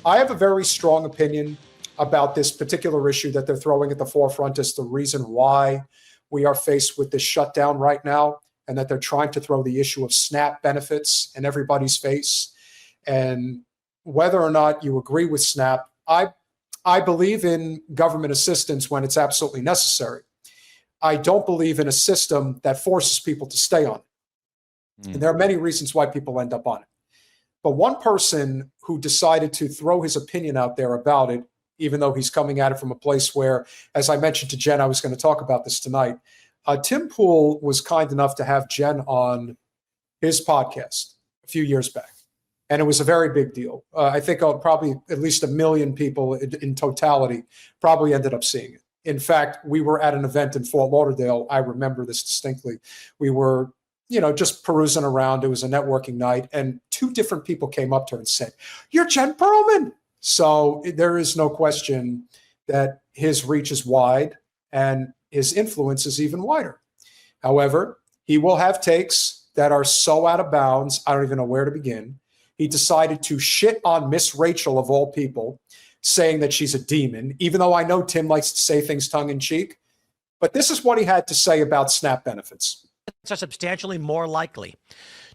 I have a very strong opinion about this particular issue that they're throwing at the forefront as the reason why we are faced with this shutdown right now, and that they're trying to throw the issue of SNAP benefits in everybody's face. And whether or not you agree with SNAP, I believe in government assistance when it's absolutely necessary. I don't believe in a system that forces people to stay on it. And there are many reasons why people end up on it. But one person who decided to throw his opinion out there about it, even though he's coming at it from a place where, as I mentioned to Jen, I was going to talk about this tonight. Tim Pool was kind enough to have Jen on his podcast a few years back. And it was a very big deal. I think probably at least 1 million people in totality probably ended up seeing it. In fact, we were at an event in Fort Lauderdale. I remember this distinctly. We were, just perusing around. It was a networking night. And 2 different people came up to her and said, "You're Jen Perlman." So there is no question that his reach is wide and his influence is even wider. However, he will have takes that are so out of bounds, I don't even know where to begin. He decided to shit on Miss Rachel, of all people, saying that she's a demon, even though I know Tim likes to say things tongue in cheek. But this is what he had to say about SNAP benefits. Are substantially more likely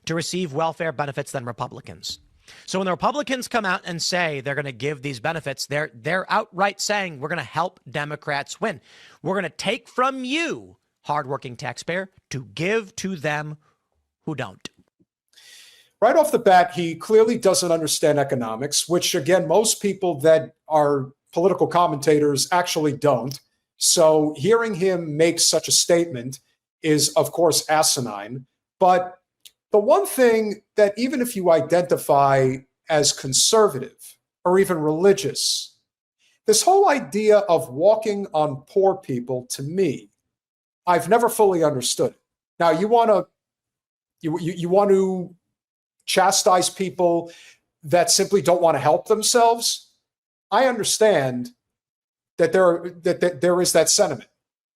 to receive welfare benefits than Republicans. So when the Republicans come out and say they're going to give these benefits, they're outright saying we're going to help Democrats win. We're going to take from you, hardworking taxpayer, to give to them who don't. Right off the bat, he clearly doesn't understand economics, which, again, most people that are political commentators actually don't. So hearing him make such a statement is, of course, asinine. But the one thing that even if you identify as conservative or even religious, this whole idea of walking on poor people, to me, I've never fully understood. Now, you want to chastise people that simply don't want to help themselves. I understand that there is that sentiment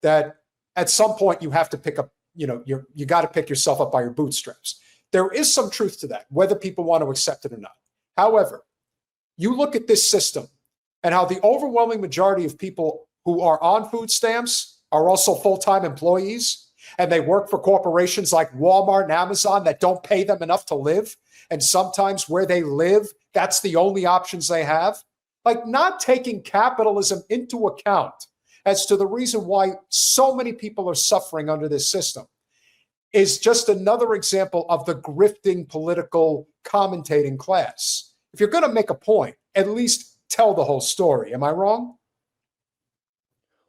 that at some point you have to pick up, you got to pick yourself up by your bootstraps. There is some truth to that, whether people want to accept it or not. However, you look at this system and how the overwhelming majority of people who are on food stamps are also full-time employees, and they work for corporations like Walmart and Amazon that don't pay them enough to live. And sometimes where they live, that's the only options they have. Like, not taking capitalism into account as to the reason why so many people are suffering under this system is just another example of the grifting political commentating class. If you're going to make a point, at least tell the whole story. Am I wrong?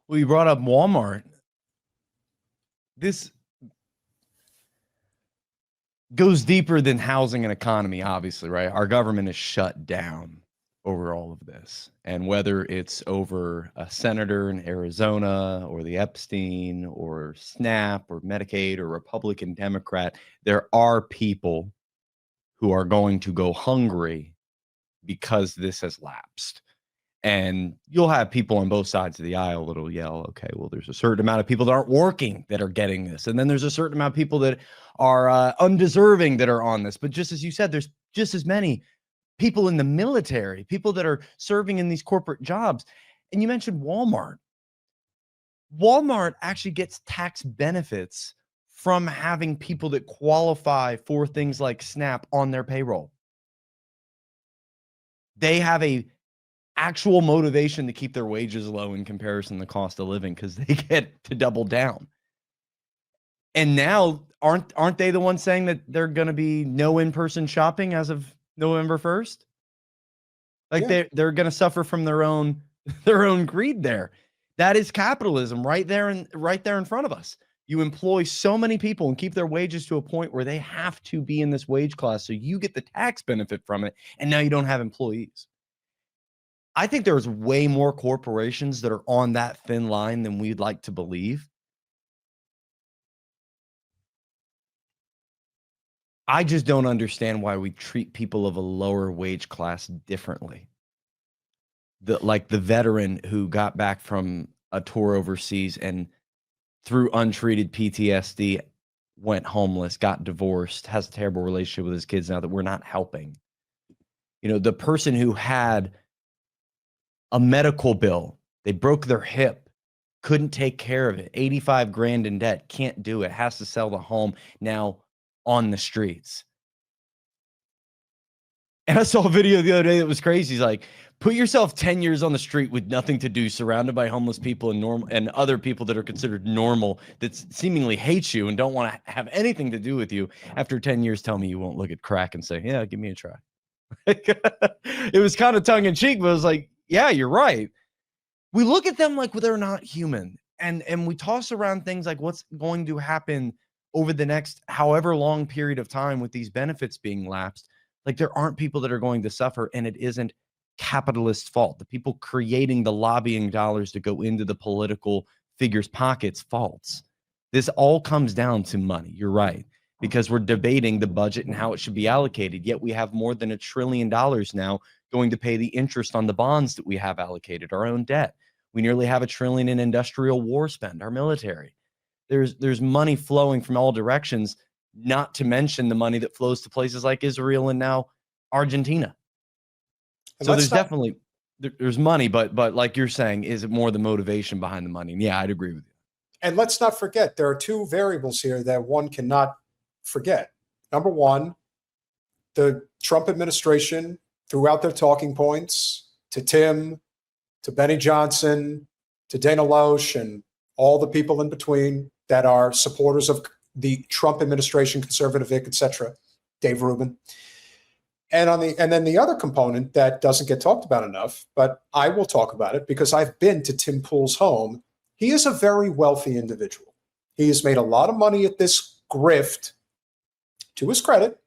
Well, you brought up Walmart. This goes deeper than housing and economy, obviously, right? Our government is shut down over all of this. And whether it's over a senator in Arizona or the Epstein or SNAP or Medicaid or Republican Democrat, there are people who are going to go hungry because this has lapsed. And you'll have people on both sides of the aisle that'll yell, okay, well, there's a certain amount of people that aren't working that are getting this. And then there's a certain amount of people that are undeserving that are on this. But just as you said, there's just as many people in the military, people that are serving in these corporate jobs. And you mentioned Walmart. Walmart actually gets tax benefits from having people that qualify for things like SNAP on their payroll. They have a actual motivation to keep their wages low in comparison to the cost of living because they get to double down. And now aren't they the ones saying that they're going to be no in-person shopping as of November 1st? Like, yeah, they're going to suffer from their own greed there. That is capitalism right there in front of us. You employ so many people and keep their wages to a point where they have to be in this wage class, so you get the tax benefit from it, and now you don't have employees. I think there's way more corporations that are on that thin line than we'd like to believe. I just don't understand why we treat people of a lower wage class differently. Like the veteran who got back from a tour overseas and through untreated PTSD went homeless, got divorced, has a terrible relationship with his kids now that we're not helping. The person who had a medical bill. They broke their hip, couldn't take care of it. 85 grand in debt, can't do it, has to sell the home, now on the streets. And I saw a video the other day that was crazy. He's like, put yourself 10 years on the street with nothing to do, surrounded by homeless people and other people that are considered normal, that seemingly hate you and don't want to have anything to do with you. After 10 years, tell me you won't look at crack and say, yeah, give me a try. It was kind of tongue in cheek, but it was like, yeah, you're right. We look at them like they're not human. And we toss around things like what's going to happen over the next however long period of time with these benefits being lapsed. Like there aren't people that are going to suffer, and it isn't capitalist fault. The people creating the lobbying dollars to go into the political figures' pockets faults. This all comes down to money. You're right, because we're debating the budget and how it should be allocated. Yet we have more than $1 trillion now going to pay the interest on the bonds that we have allocated, our own debt. We nearly have $1 trillion in industrial war spend, our military. There's money flowing from all directions, not to mention the money that flows to places like Israel and now Argentina. And so there's money, but like you're saying, is it more the motivation behind the money? And yeah, I'd agree with you. And let's not forget, there are two variables here that one cannot forget. Number one, the Trump administration, throughout their talking points, to Tim, to Benny Johnson, to Dana Loesch, and all the people in between that are supporters of the Trump administration, conservative Vic, etc., Dave Rubin. And then the other component that doesn't get talked about enough, but I will talk about it because I've been to Tim Pool's home. He is a very wealthy individual. He has made a lot of money at this grift, to his credit.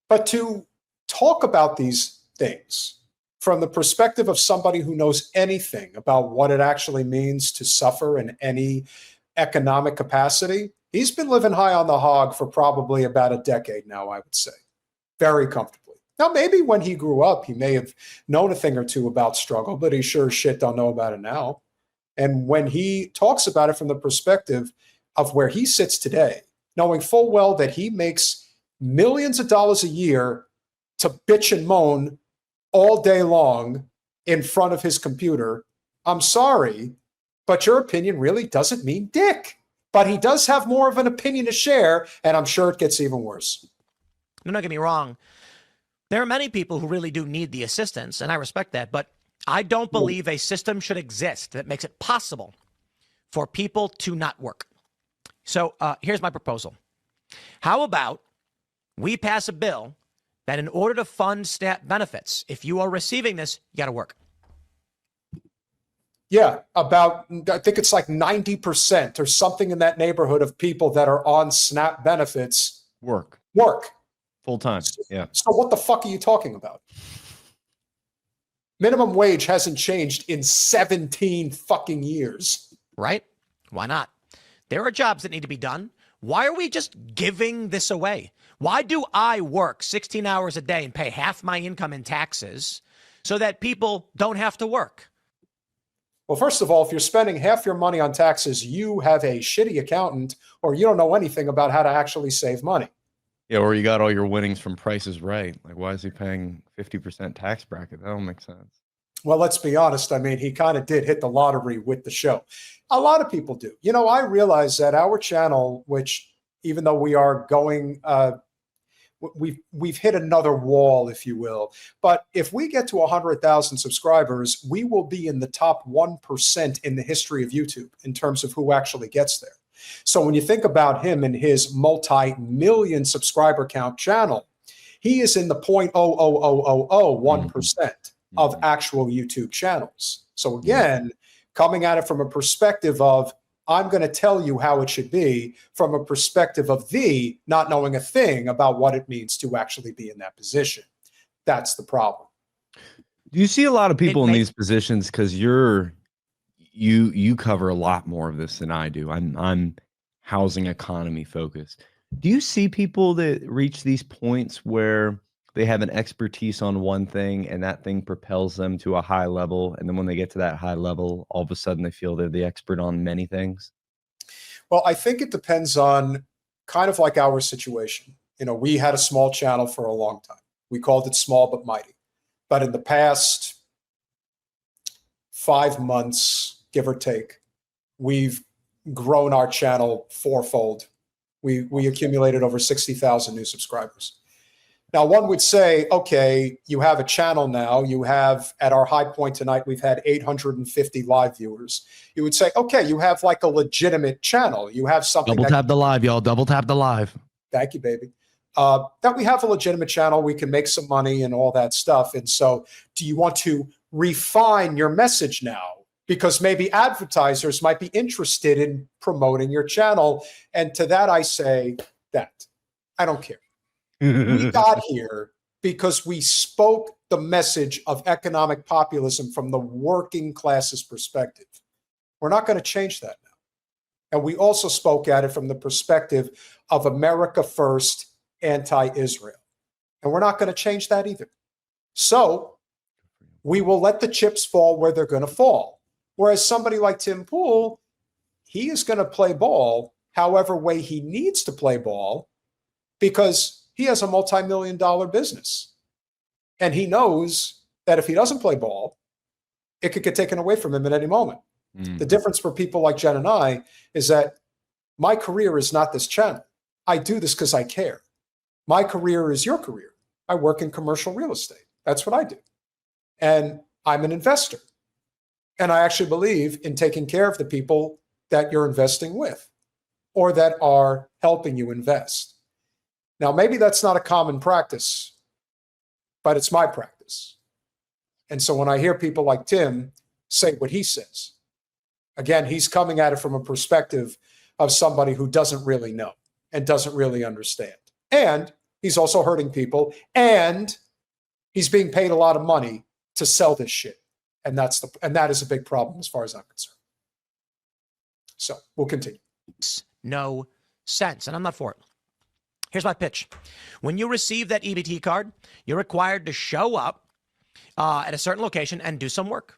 But to talk about these things from the perspective of somebody who knows anything about what it actually means to suffer in any economic capacity, he's been living high on the hog for probably about a decade now, I would say, very comfortably. Now, maybe when he grew up, he may have known a thing or two about struggle, but he sure as shit don't know about it now. And when he talks about it from the perspective of where he sits today, knowing full well that he makes millions of dollars a year to bitch and moan all day long in front of his computer, I'm sorry, but your opinion really doesn't mean dick. But he does have more of an opinion to share, and I'm sure it gets even worse. No, don't get me wrong. There are many people who really do need the assistance, and I respect that, but I don't believe a system should exist that makes it possible for people to not work. So here's my proposal. How about we pass a bill that in order to fund SNAP benefits, if you are receiving this, you got to work. Yeah, I think it's like 90% or something in that neighborhood of people that are on SNAP benefits work. Full time. Yeah. So what the fuck are you talking about? Minimum wage hasn't changed in 17 fucking years. Right? Why not? There are jobs that need to be done. Why are we just giving this away? Why do I work 16 hours a day and pay half my income in taxes so that people don't have to work? Well, first of all, if you're spending half your money on taxes, you have a shitty accountant or you don't know anything about how to actually save money. Yeah, or you got all your winnings from Price is Right. Like, why is he paying 50% tax bracket? That don't make sense. Well, let's be honest. I mean, he kind of did hit the lottery with the show. A lot of people do. You know, I realize that our channel, which even though we are going, we've hit another wall, if you will. But if we get to 100,000 subscribers, we will be in the top 1% in the history of YouTube in terms of who actually gets there. So when you think about him and his multi-million subscriber count channel, he is in the 0.00001% of actual YouTube channels. So again, coming at it from a perspective of, I'm going to tell you how it should be, from a perspective of thee not knowing a thing about what it means to actually be in that position. That's the problem. Do you see a lot of people in these positions? Because you cover a lot more of this than I do. I'm housing economy focused. Do you see people that reach these points where they have an expertise on one thing and that thing propels them to a high level, and then when they get to that high level, all of a sudden they feel they're the expert on many things? Well, I think it depends on kind of like our situation. You know, we had a small channel for a long time. We called it Small But Mighty. But in the past 5 months, give or take, we've grown our channel fourfold. We accumulated over 60,000 new subscribers. Now, one would say, okay, you have a channel now. You have, at our high point tonight, we've had 850 live viewers. You would say, okay, you have like a legitimate channel. You have something. Double tap the live, y'all. Double tap the live. Thank you, baby. That we have a legitimate channel. We can make some money and all that stuff. And so do you want to refine your message now? Because maybe advertisers might be interested in promoting your channel. And to that, I say that I don't care. We got here because we spoke the message of economic populism from the working class's perspective. We're not going to change that now. And we also spoke at it from the perspective of America first, anti-Israel. And we're not going to change that either. So we will let the chips fall where they're going to fall. Whereas somebody like Tim Pool, he is going to play ball however way he needs to play ball, because he has a multi-million-dollar business. And he knows that if he doesn't play ball, it could get taken away from him at any moment. The difference for people like Jen and I is that my career is not this channel. I do this because I care. My career is your career. I work in commercial real estate. That's what I do. And I'm an investor. And I actually believe in taking care of the people that you're investing with or that are helping you invest. Now, maybe that's not a common practice, but it's my practice. And so when I hear people like Tim say what he says, again, he's coming at it from a perspective of somebody who doesn't really know and doesn't really understand. And he's also hurting people, and he's being paid a lot of money to sell this shit. And that is a big problem as far as I'm concerned. So we'll continue. No sense, and I'm not for it. Here's my pitch. When you receive that EBT card, you're required to show up at a certain location and do some work.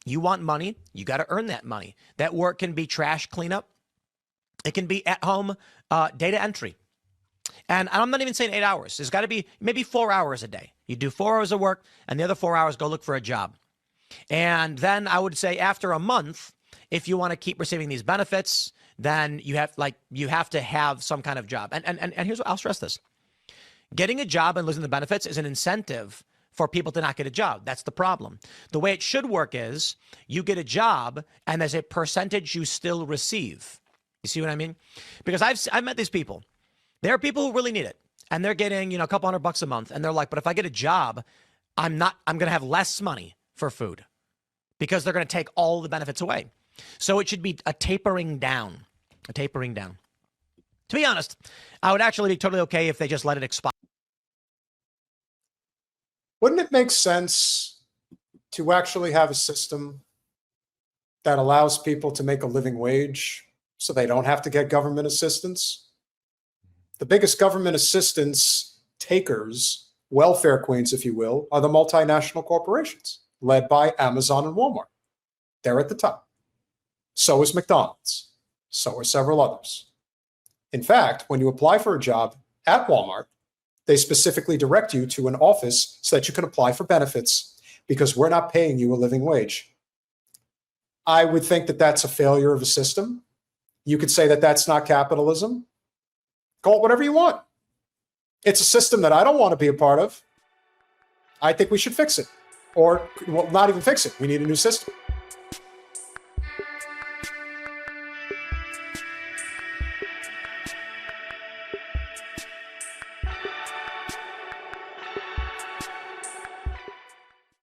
You want money, you got to earn that money. That work can be trash cleanup. It can be at home data entry. And I'm not even saying 8 hours. There's got to be maybe 4 hours a day. You do 4 hours of work, and the other 4 hours go look for a job. And then I would say after a month, if you want to keep receiving these benefits, then you have to have some kind of job. And here's what I'll stress this. Getting a job and losing the benefits is an incentive for people to not get a job. That's the problem. The way it should work is you get a job and there's a percentage you still receive. You see what I mean? Because I've met these people. There are people who really need it, and they're getting, a couple $100 a month, and they're like, but if I get a job, I'm going to have less money for food because they're going to take all the benefits away. So it should be a tapering down. To be honest, I would actually be totally okay if they just let it expire. Wouldn't it make sense to actually have a system that allows people to make a living wage so they don't have to get government assistance? The biggest government assistance takers, welfare queens, if you will, are the multinational corporations led by Amazon and Walmart. They're at the top. So is McDonald's. So are several others. In fact, when you apply for a job at Walmart, they specifically direct you to an office so that you can apply for benefits because we're not paying you a living wage. I would think that that's a failure of a system. You could say that that's not capitalism. Call it whatever you want. It's a system that I don't want to be a part of. I think we should fix it. Or, well, not even fix it. We need a new system.